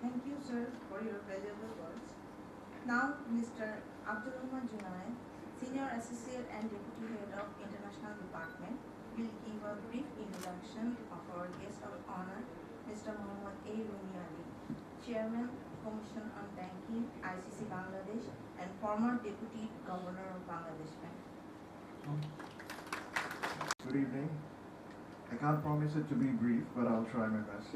Thank you, sir, for your valuable words. Now, Mr. Rahman, Senior Associate and Deputy Head of International Department, will give a brief introduction of our guest of honor, Mr. Mohammad A. Rumee, Chairman, Commission on Banking, ICC Bangladesh, and former Deputy Governor of Bangladesh Bank. Good evening. I can't promise it to be brief, but I'll try my best.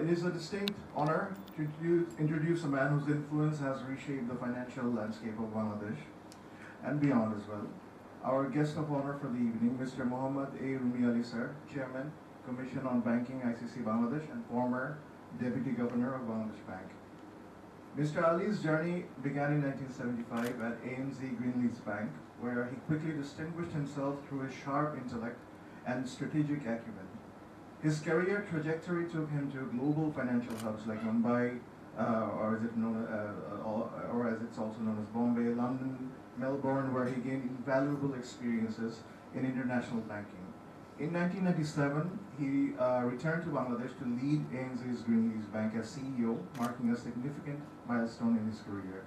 It is a distinct honor to introduce a man whose influence has reshaped the financial landscape of Bangladesh and beyond as well. Our guest of honor for the evening, Mr. Mohammad A. Rumee, sir, Chairman, Commission on Banking, ICC Bangladesh, and former Deputy Governor of Bangladesh Bank. Mr. Ali's journey began in 1975 at ANZ Greenleaf's Bank, where he quickly distinguished himself through his sharp intellect and strategic acumen. His career trajectory took him to global financial hubs like Mumbai, or as it's also known as Bombay, London, Melbourne, where he gained invaluable experiences in international banking. In 1997, he returned to Bangladesh to lead ANZ's Greenleaf's Bank as CEO, marking a significant milestone in his career.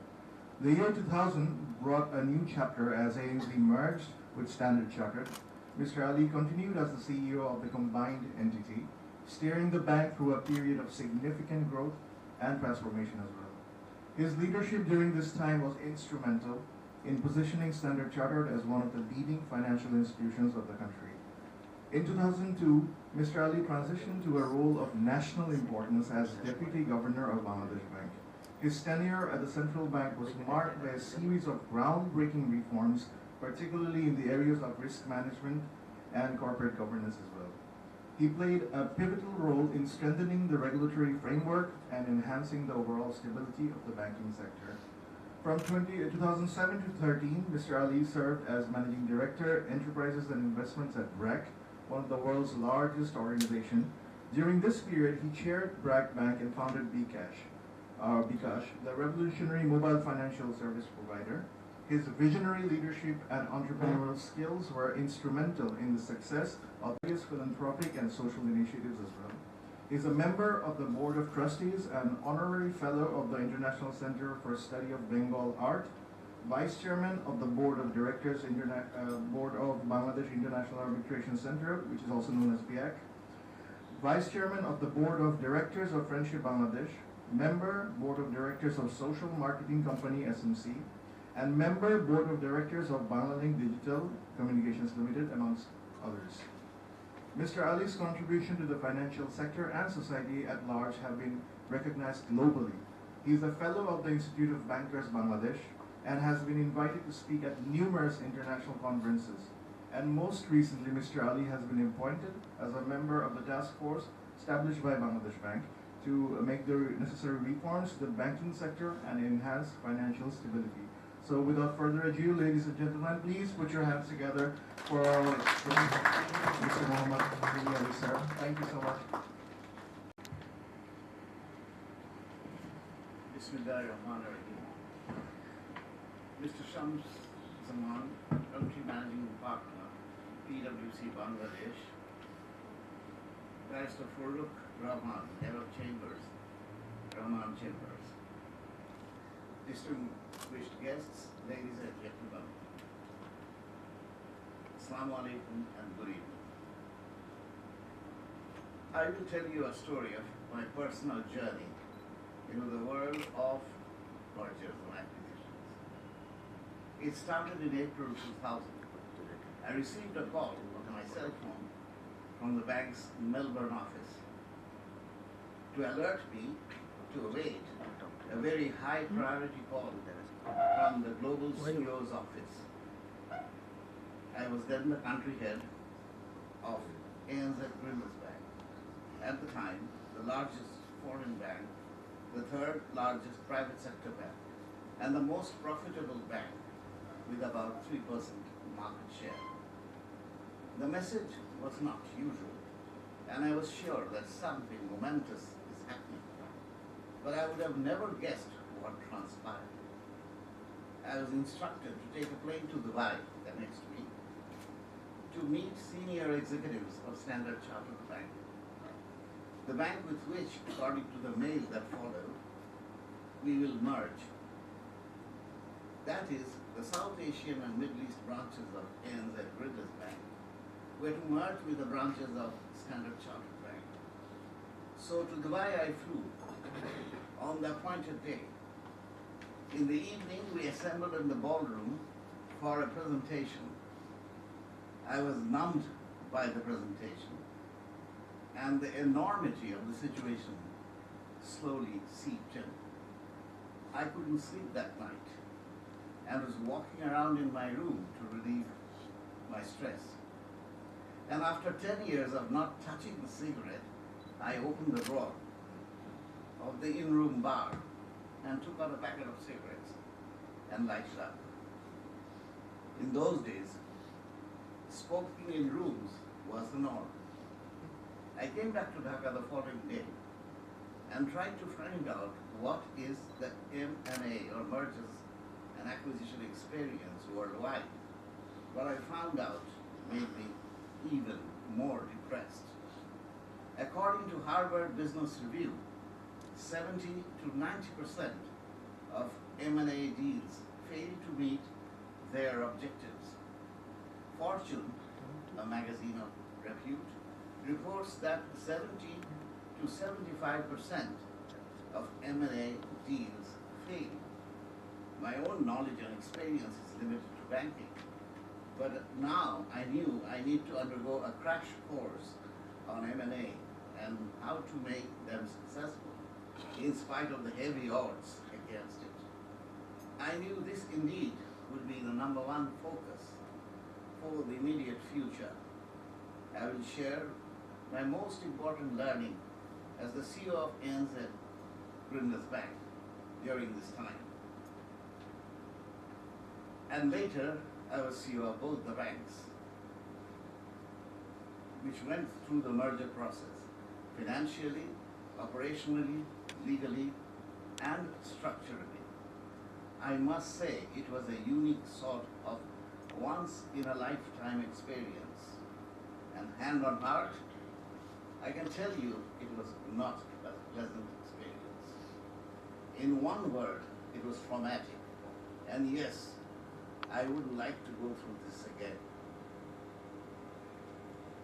The year 2000 brought a new chapter as ANZ merged with Standard Chartered. Mr. Ali continued as the CEO of the combined entity, steering the bank through a period of significant growth and transformation as well. His leadership during this time was instrumental in positioning Standard Chartered as one of the leading financial institutions of the country. In 2002, Mr. Ali transitioned to a role of national importance as Deputy Governor of Bangladesh Bank. His tenure at the central bank was marked by a series of groundbreaking reforms, particularly in the areas of risk management and corporate governance as well. He played a pivotal role in strengthening the regulatory framework and enhancing the overall stability of the banking sector. From 2007 to 13, Mr. Ali served as Managing Director, Enterprises and Investments at BRAC, one of the world's largest organizations. During this period, he chaired BRAC Bank and founded bKash, the revolutionary mobile financial service provider. His visionary leadership and entrepreneurial skills were instrumental in the success of various philanthropic and social initiatives as well. He is a member of the Board of Trustees and Honorary Fellow of the International Center for Study of Bengal Art, Vice Chairman of the Board of Directors, Board of Bangladesh International Arbitration Center, which is also known as BIAC, Vice Chairman of the Board of Directors of Friendship Bangladesh, Member, Board of Directors of Social Marketing Company, SMC, and Member, Board of Directors of Bangalink Digital Communications Limited, amongst others. Mr. Ali's contribution to the financial sector and society at large have been recognized globally. He is a Fellow of the Institute of Bankers Bangladesh and has been invited to speak at numerous international conferences. And most recently, Mr. Ali has been appointed as a member of the task force established by Bangladesh Bank to make the necessary reforms to the banking sector and enhance financial stability. So without further ado, ladies and gentlemen, please put your hands together for Mr. Mohammad Ali, sir. Thank you so much. Bismillahirrahmanirrahim. Mr. Shams Zaman, Country Managing Partner, PwC Bangladesh. Barrister Farooq Rahman, Head of Chambers, Rahman Chambers. Distinguished guests, ladies and gentlemen, Assalamu alaikum and good evening. I will tell you a story of my personal journey into the world of mergers and acquisitions. It started in April 2000. I received a call on my cell phone from the bank's Melbourne office to alert me to await a very high priority call from the global CEO's office. I was then the country head of ANZ Greenleaf's Bank. At the time, the largest foreign bank, the third largest private sector bank, and the most profitable bank with about 3% market share. The message was not usual, and I was sure that something momentous is happening. But I would have never guessed what transpired. I was instructed to take a plane to Dubai the next week to meet senior executives of Standard Chartered Bank. the bank with which, according to the mail that followed, we will merge. That is, the South Asian and Middle East branches of ANZ Bangladesh Bank were to merge with the branches of Standard Chartered Bank. So to Dubai I flew on the appointed day. In the evening, we assembled in the ballroom for a presentation. I was numbed by the presentation, and the enormity of the situation slowly seeped in. I couldn't sleep that night and was walking around in my room to relieve my stress. And after 10 years of not touching the cigarette, I opened the drawer of the in-room bar and took out a packet of cigarettes and lighted up. In those days, smoking in rooms was the norm. I came back to Dhaka the following day and tried to find out what is the M&A or mergers and acquisition experience worldwide. What I found out made me even more depressed. According to Harvard Business Review, 70 to 90% of M&A deals fail to meet their objectives. Fortune, a magazine of repute, reports that 70 to 75% of M&A deals fail. My own knowledge and experience is limited to banking, but now I knew I need to undergo a crash course on M&A and how to make them successful in spite of the heavy odds against it. I knew this indeed would be the number one focus for the immediate future. I will share my most important learning as the CEO of ANZ Bangladesh Bank during this time. And later, I was CEO of both the banks, which went through the merger process financially, operationally, legally, and structurally. I must say it was a unique sort of once-in-a-lifetime experience. And hand on heart, I can tell you it was not a pleasant experience. In one word, it was traumatic. And yes, I would like to go through this again.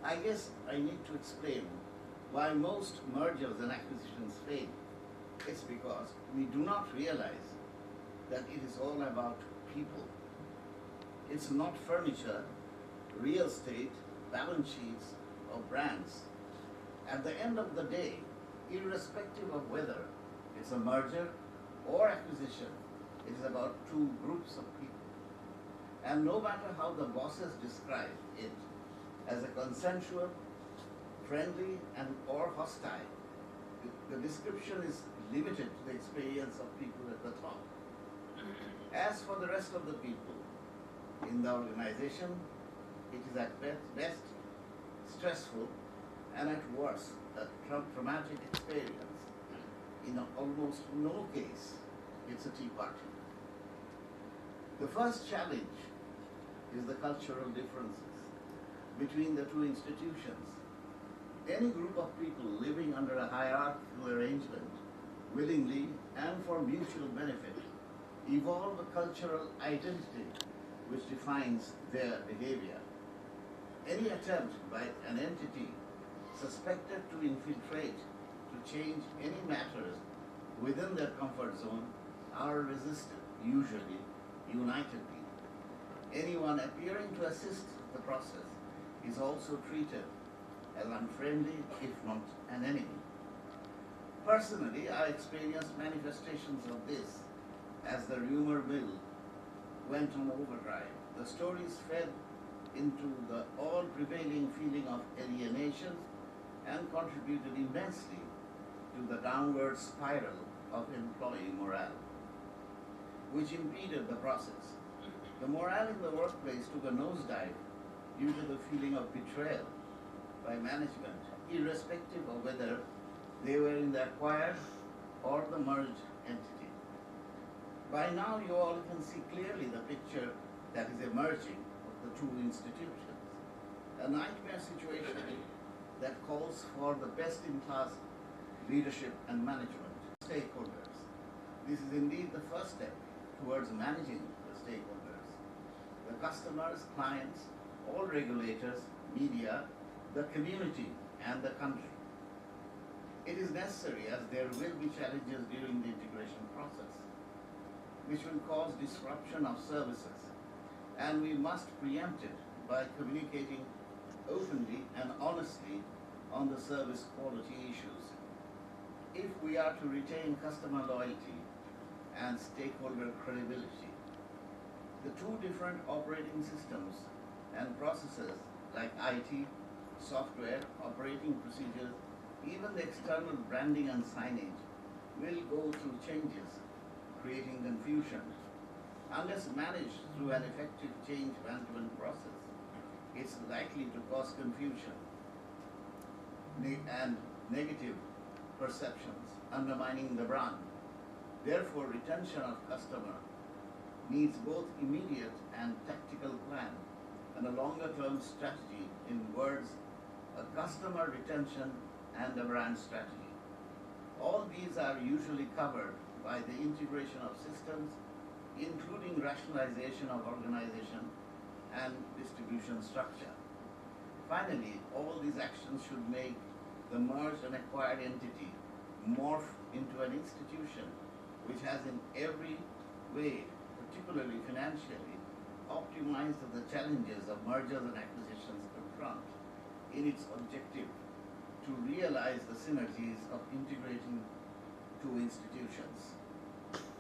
I guess I need to explain why most mergers and acquisitions fail. It's because we do not realize that it is all about people. It's not furniture, real estate, balance sheets, or brands. At the end of the day, irrespective of whether it's a merger or acquisition, it is about two groups of people. And no matter how the bosses describe it as a consensual, friendly, and or hostile, the description is limited to the experience of people at the top. As for the rest of the people in the organization, it is at best stressful and at worst a traumatic experience. In almost no case, it's a tea party. The first challenge is the cultural differences between the two institutions. Any group of people living under a hierarchical arrangement, willingly and for mutual benefit, evolve a cultural identity which defines their behavior. Any attempt by an entity suspected to infiltrate, to change any matters within their comfort zone are resisted, usually unitedly. Anyone appearing to assist the process is also treated as unfriendly, if not an enemy. Personally, I experienced manifestations of this as the rumor mill went on overdrive. The stories fed into the all-prevailing feeling of alienation and contributed immensely to the downward spiral of employee morale, which impeded the process. The morale in the workplace took a nosedive due to the feeling of betrayal by management, irrespective of whether they were in the acquired or the merged entity. By now, you all can see clearly the picture that is emerging of the two institutions. A nightmare situation that calls for the best-in-class leadership and management, stakeholders. This is indeed the first step towards managing the stakeholders, the customers, clients, all regulators, media, the community, and the country. It is necessary as there will be challenges during the integration process, which will cause disruption of services, and we must preempt it by communicating openly and honestly on the service quality issues. If we are to retain customer loyalty and stakeholder credibility, the two different operating systems and processes like IT, software, operating procedures, even the external branding and signage will go through changes, creating confusion. Unless managed through an effective change management process, it's likely to cause confusion and negative perceptions, undermining the brand. Therefore, retention of customer needs both immediate and tactical plan and a longer-term strategy. In words, a customer retention and a brand strategy. All these are usually covered by the integration of systems, including rationalization of organization and distribution structure. Finally, all these actions should make the merged and acquired entity morph into an institution which has in every way, particularly financially, optimized the challenges of mergers and acquisitions confront in its objective to realize the synergies of integrating two institutions.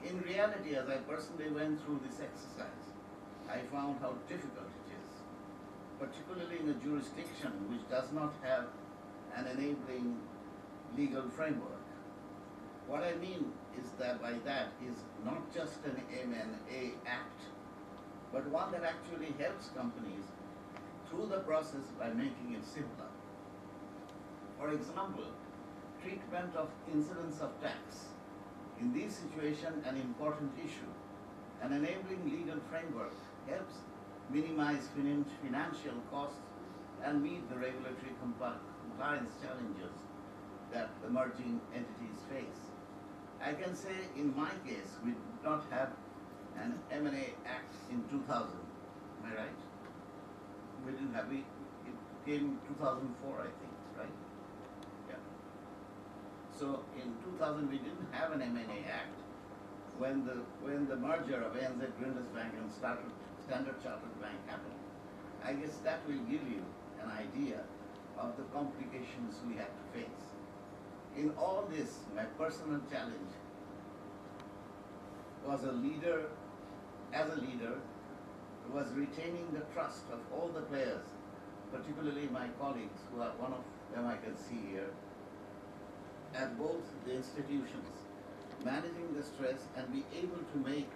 In reality, as I personally went through this exercise, I found how difficult it is, particularly in a jurisdiction which does not have an enabling legal framework. What I mean is that by that is not just an M&A Act, but one that actually helps companies through the process by making it simpler. For example, treatment of incidence of tax. In this situation, an important issue. An enabling legal framework helps minimize financial costs and meet the regulatory compliance challenges that the merging entities face. I can say in my case, we did not have an M&A Act in 2000, am I right? We didn't have it. It came 2004, I think, right? Yeah. So in 2000, we didn't have an M&A Act when the merger of ANZ Grinders Bank and Standard Chartered Bank happened. I guess that will give you an idea of the complications we had to face. In all this, my personal challenge was as a leader, was retaining the trust of all the players, particularly my colleagues, who are one of them I can see here, at both the institutions, managing the stress and be able to make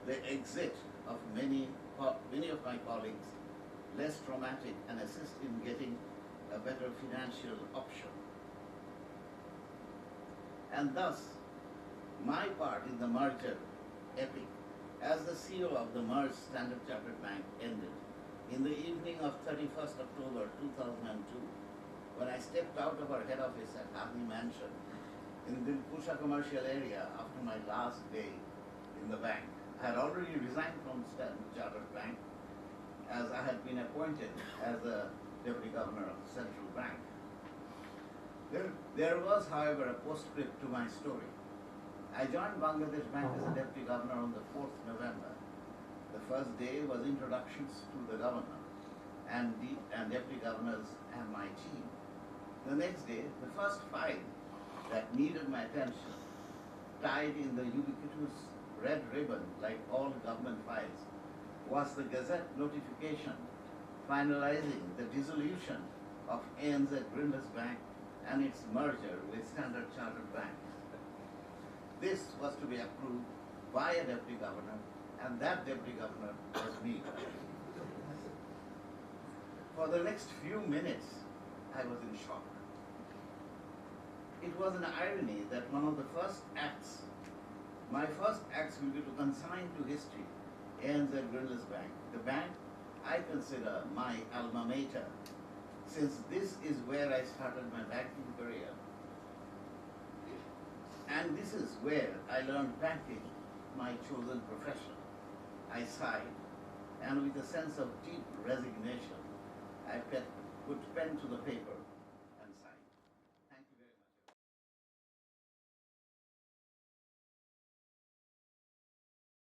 the exit of many of my colleagues less traumatic and assist in getting a better financial option. And thus, my part in the merger epic as the CEO of the merged Standard Chartered Bank ended in the evening of 31st October 2002 when I stepped out of our head office at Hathi Mansion in the Pusha commercial area after my last day in the bank. I had already resigned from Standard Chartered Bank as I had been appointed as the Deputy Governor of the Central Bank. There was, however, a postscript to my story. I joined Bangladesh Bank as a Deputy Governor on the 4th November. The first day was introductions to the Governor and Deputy Governors and my team. The next day, the first file that needed my attention, tied in the ubiquitous red ribbon like all government files, was the Gazette notification finalizing the dissolution of ANZ Grinders Bank and its merger with Standard Chartered Bank. This was to be approved by a Deputy Governor, and that Deputy Governor was me. For the next few minutes, I was in shock. It was an irony that one of the first acts, my first acts will be to consign to history ANZ Grinders Bank, the bank I consider my alma mater, since this is where I started my banking career. And this is where I learned banking, my chosen profession. I sighed, and with a sense of deep resignation, I put pen to the paper